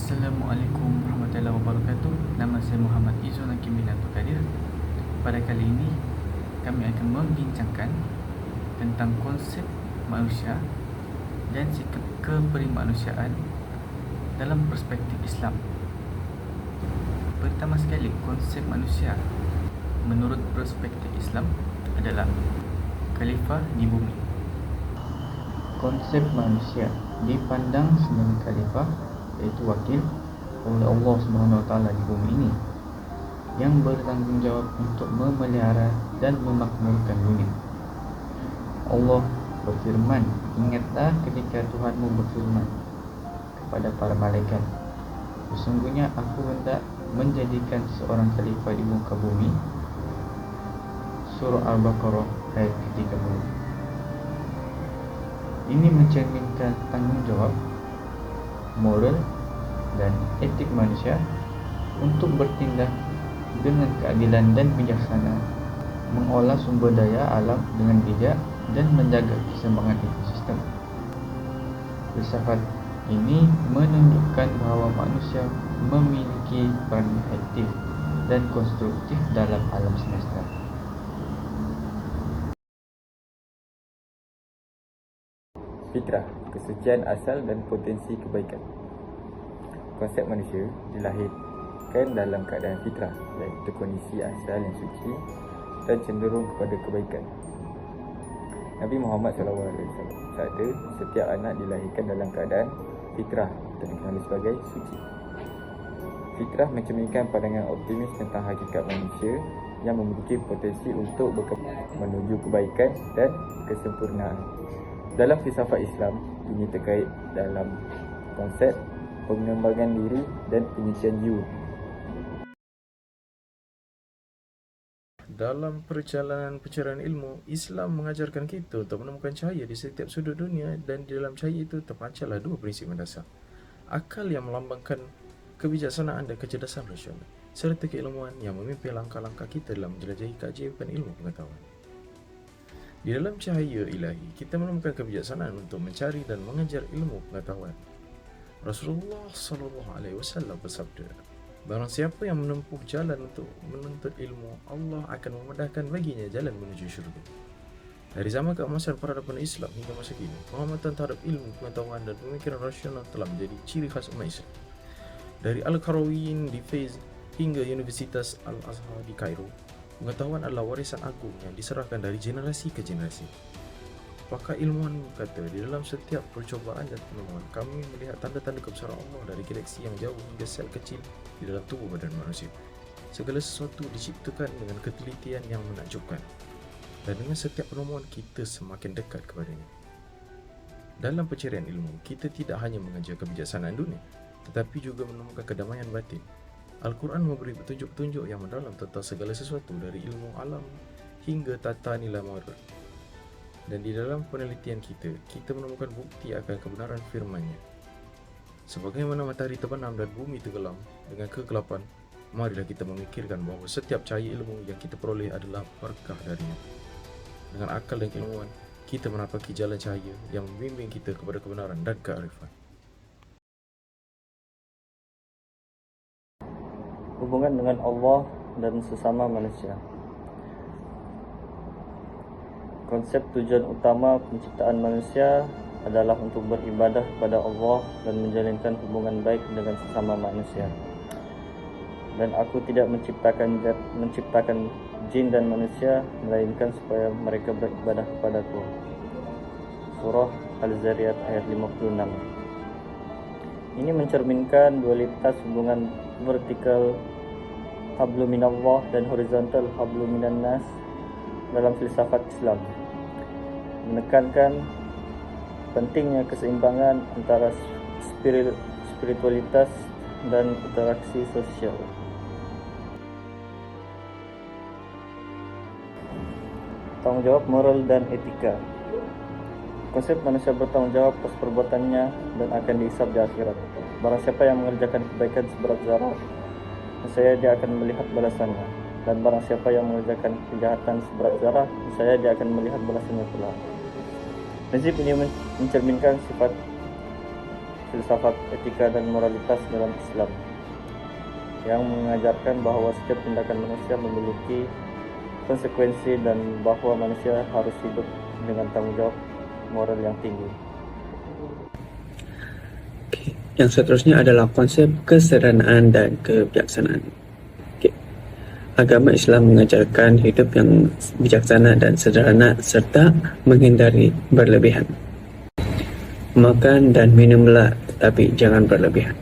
Assalamualaikum warahmatullahi wabarakatuh. Nama saya Muhammad Izzuan Hakim bin Abdul Qadir. Pada kali ini kami akan membincangkan tentang konsep manusia dan sikap keperimanusiaan dalam perspektif Islam. Pertama sekali, konsep manusia menurut perspektif Islam adalah khalifah di bumi. Konsep manusia dipandang sebagai khalifah, iaitu wakil oleh Allah SWT di bumi ini, yang bertanggungjawab untuk memelihara dan memakmurkan dunia. Allah berfirman, ingatlah ketika Tuhanmu berfirman kepada para malaikat, sesungguhnya aku hendak menjadikan seorang khalifah di muka bumi. Surah Al-Baqarah ayat ke-30. Ini mencerminkan tanggungjawab moral dan etik manusia untuk bertindak dengan keadilan dan bijaksana, mengolah sumber daya alam dengan bijak, dan menjaga keseimbangan ekosistem. Filsafat ini menunjukkan bahawa manusia memiliki peran aktif dan konstruktif dalam alam semesta. Fitrah, kesucian asal dan potensi kebaikan. Konsep manusia dilahirkan dalam keadaan fitrah, iaitu kondisi asal yang suci dan cenderung kepada kebaikan. Nabi Muhammad SAW bersabda, setiap anak dilahirkan dalam keadaan fitrah atau dikenali sebagai suci. Fitrah mencerminkan pandangan optimis tentang hakikat manusia yang memiliki potensi untuk menuju kebaikan dan kesempurnaan. Dalam filsafat Islam, ini terkait dalam konsep pengembangan diri dan penyucian jiwa. Dalam perjalanan pencarian ilmu, Islam mengajarkan kita untuk menemukan cahaya di setiap sudut dunia, dan di dalam cahaya itu terpancarlah dua prinsip mendasar: akal yang melambangkan kebijaksanaan dan kecerdasan rasional, serta keilmuan yang memimpin langkah-langkah kita dalam menjelajahi keajaiban ilmu pengetahuan. Di dalam cahaya ilahi, kita menemukan kebijaksanaan untuk mencari dan mengejar ilmu pengetahuan. Rasulullah SAW bersabda, barang siapa yang menempuh jalan untuk menuntut ilmu, Allah akan memudahkan baginya jalan menuju syurga. Dari zaman keemasan peradaban Islam hingga masa kini, pengamatan terhadap ilmu pengetahuan dan pemikiran rasional telah menjadi ciri khas umat Islam. Dari Al-Qarawiyyin di Fez hingga Universitas Al-Azhar di Kairo, pengetahuan adalah warisan agung yang diserahkan dari generasi ke generasi. Pakar ilmuwan berkata, di dalam setiap percobaan dan penemuan, kami melihat tanda-tanda kebesaran Allah dari galaksi yang jauh hingga sel kecil di dalam tubuh badan manusia. Segala sesuatu diciptakan dengan ketelitian yang menakjubkan, dan dengan setiap penemuan kita semakin dekat kepadanya. Dalam pencarian ilmu, kita tidak hanya mengejar kebijaksanaan dunia, tetapi juga menemukan kedamaian batin. Al-Quran memberi petunjuk-petunjuk yang mendalam tentang segala sesuatu, dari ilmu alam hingga tata nilai moral. Dan di dalam penelitian kita menemukan bukti akan kebenaran firman-Nya. Sebagaimana matahari terbenam dan bumi tenggelam dengan kegelapan, marilah kita memikirkan bahawa setiap cahaya ilmu yang kita peroleh adalah berkah darinya. Dengan akal dan keilmuan, kita menapaki jalan cahaya yang membimbing kita kepada kebenaran dan kearifan. Hubungan dengan Allah dan sesama manusia. Konsep tujuan utama penciptaan manusia adalah untuk beribadah kepada Allah dan menjalinkan hubungan baik dengan sesama manusia. Dan aku tidak menciptakan jin dan manusia melainkan supaya mereka beribadah kepadaku. Surah Al-Zariyat ayat 56. Ini mencerminkan dualitas hubungan vertikal hablu minallah dan horizontal hablu minannas dalam filsafat Islam, menekankan pentingnya keseimbangan antara spiritualitas dan interaksi sosial. Tanggung jawab moral dan etika. Konsep manusia bertanggung jawab atas perbuatannya dan akan dihisab di akhirat. Barang siapa yang mengerjakan kebaikan seberat zarah, saya dia akan melihat balasannya. Dan barang siapa yang mengerjakan kejahatan seberat zarah, saya dia akan melihat balasannya pula. Prinsip ini mencerminkan sifat filsafat etika dan moralitas dalam Islam yang mengajarkan bahawa setiap tindakan manusia memiliki konsekuensi dan bahawa manusia harus hidup dengan tanggungjawab moral yang tinggi. Yang seterusnya adalah konsep kesederhanaan dan kebijaksanaan. Agama Islam mengajarkan hidup yang bijaksana dan sederhana serta menghindari berlebihan. Makan dan minumlah, tetapi jangan berlebihan.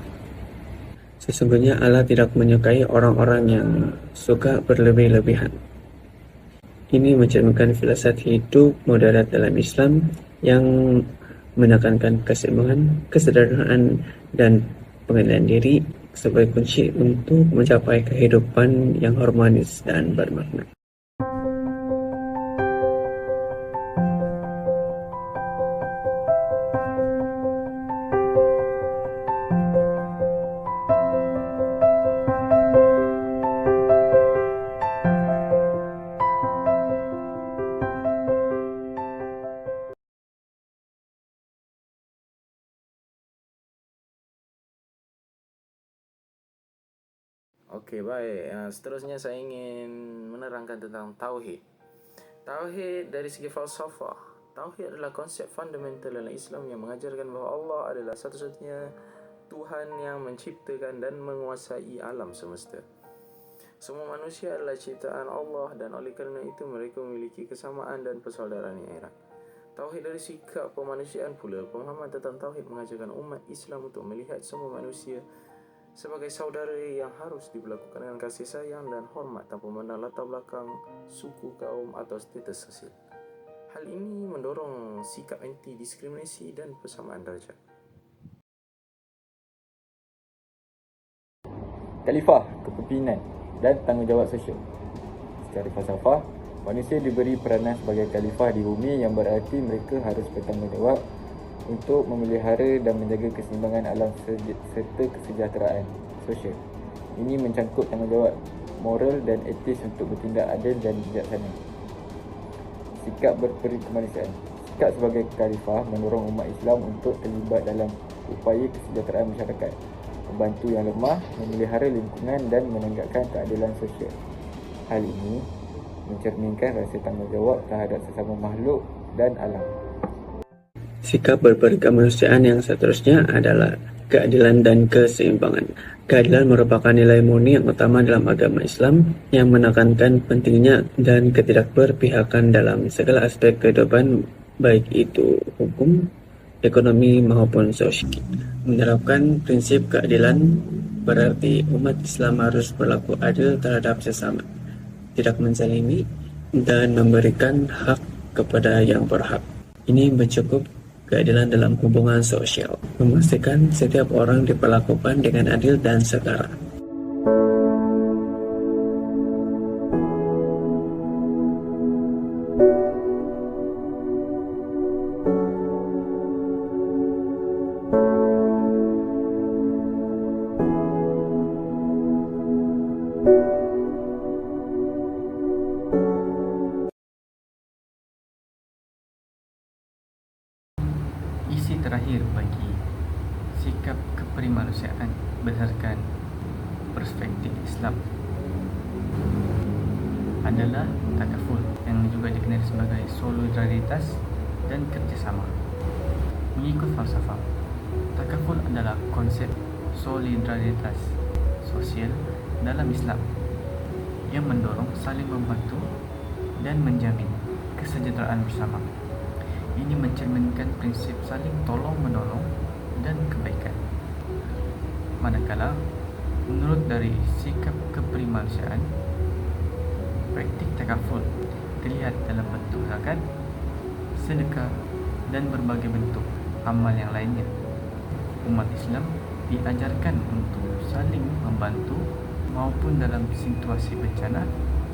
Sesungguhnya Allah tidak menyukai orang-orang yang suka berlebih-lebihan. Ini mencerminkan filsafat hidup moderat dalam Islam yang menekankan keseimbangan, kesederhanaan, dan pengendalian diri sebagai kunci untuk mencapai kehidupan yang harmonis dan bermakna. Okey, baik. Seterusnya saya ingin menerangkan tentang Tauhid. Tauhid dari segi falsafah. Tauhid adalah konsep fundamental dalam Islam yang mengajarkan bahawa Allah adalah satu-satunya Tuhan yang menciptakan dan menguasai alam semesta. Semua manusia adalah ciptaan Allah dan oleh kerana itu mereka memiliki kesamaan dan persaudaraan yang erat. Tauhid dari sikap kemanusiaan pula. Pemahaman tentang Tauhid mengajarkan umat Islam untuk melihat semua manusia sebagai saudara yang harus diperlakukan dengan kasih sayang dan hormat tanpa memandang latar belakang, suku, kaum atau status sosial. Hal ini mendorong sikap anti-diskriminasi dan persamaan darjat. Khalifah, kepimpinan dan tanggungjawab sosial. Secara falsafah, manusia diberi peranan sebagai khalifah di bumi yang berarti mereka harus bertanggungjawab untuk memelihara dan menjaga keseimbangan alam serta kesejahteraan sosial. Ini mencangkut tanggungjawab moral dan etis untuk bertindak adil dan bijaksana. Sikap berperi kemanusiaan. Sikap sebagai khalifah mendorong umat Islam untuk terlibat dalam upaya kesejahteraan masyarakat, membantu yang lemah, memelihara lingkungan dan menegakkan keadilan sosial. Hal ini mencerminkan rasa tanggungjawab terhadap sesama makhluk dan alam. Sikap berperi kemanusiaan yang seterusnya adalah keadilan dan keseimbangan. Keadilan merupakan nilai murni yang utama dalam agama Islam yang menekankan pentingnya dan ketidakberpihakan dalam segala aspek kehidupan, baik itu hukum, ekonomi maupun sosial. Menerapkan prinsip keadilan berarti umat Islam harus berlaku adil terhadap sesama, tidak menzalimi dan memberikan hak kepada yang berhak. Ini mencakup keadilan dalam hubungan sosial, memastikan setiap orang diperlakukan dengan adil dan setara. Isi terakhir bagi sikap keperimanusiaan berdasarkan perspektif Islam adalah takaful, yang juga dikenali sebagai solidaritas dan kerjasama. Mengikut falsafah, takaful adalah konsep solidaritas sosial dalam Islam yang mendorong saling membantu dan menjamin kesejahteraan bersama. Ini mencerminkan prinsip saling tolong-menolong dan kebaikan. Manakala, menurut dari sikap keperimanusiaan, praktik takaful terlihat dalam bentuk zakat, sedekah, dan berbagai bentuk amal yang lainnya. Umat Islam diajarkan untuk saling membantu maupun dalam situasi bencana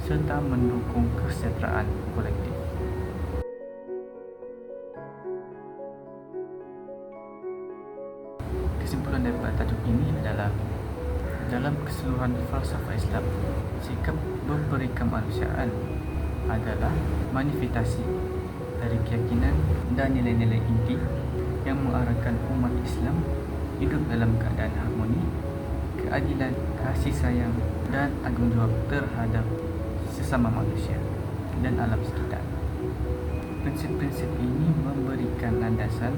serta mendukung kesejahteraan kolektif. Kesimpulan daripada tajuk ini adalah dalam keseluruhan falsafah Islam, sikap berperi kemanusiaan adalah manifestasi dari keyakinan dan nilai-nilai inti yang mengarahkan umat Islam hidup dalam keadaan harmoni, keadilan, kasih sayang, dan tanggungjawab terhadap sesama manusia dan alam sekitar. Prinsip-prinsip ini memberikan landasan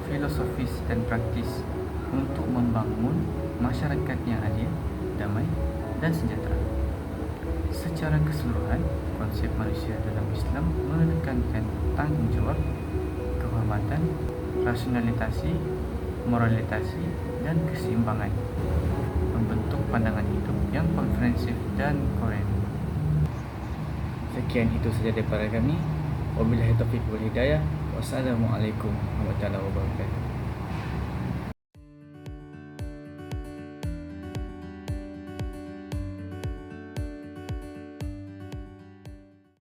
filosofis dan praktis untuk membangun masyarakat yang adil, damai, dan sejahtera. Secara keseluruhan, konsep manusia dalam Islam menekankan tanggungjawab, kehormatan, rasionalisasi, moralitasi, dan keseimbangan, membentuk pandangan hidup yang komprehensif dan koren. Sekian itu saja daripada kami. Wabillahi taufiq wal hidayah. Wassalamualaikum warahmatullahi wabarakatuh.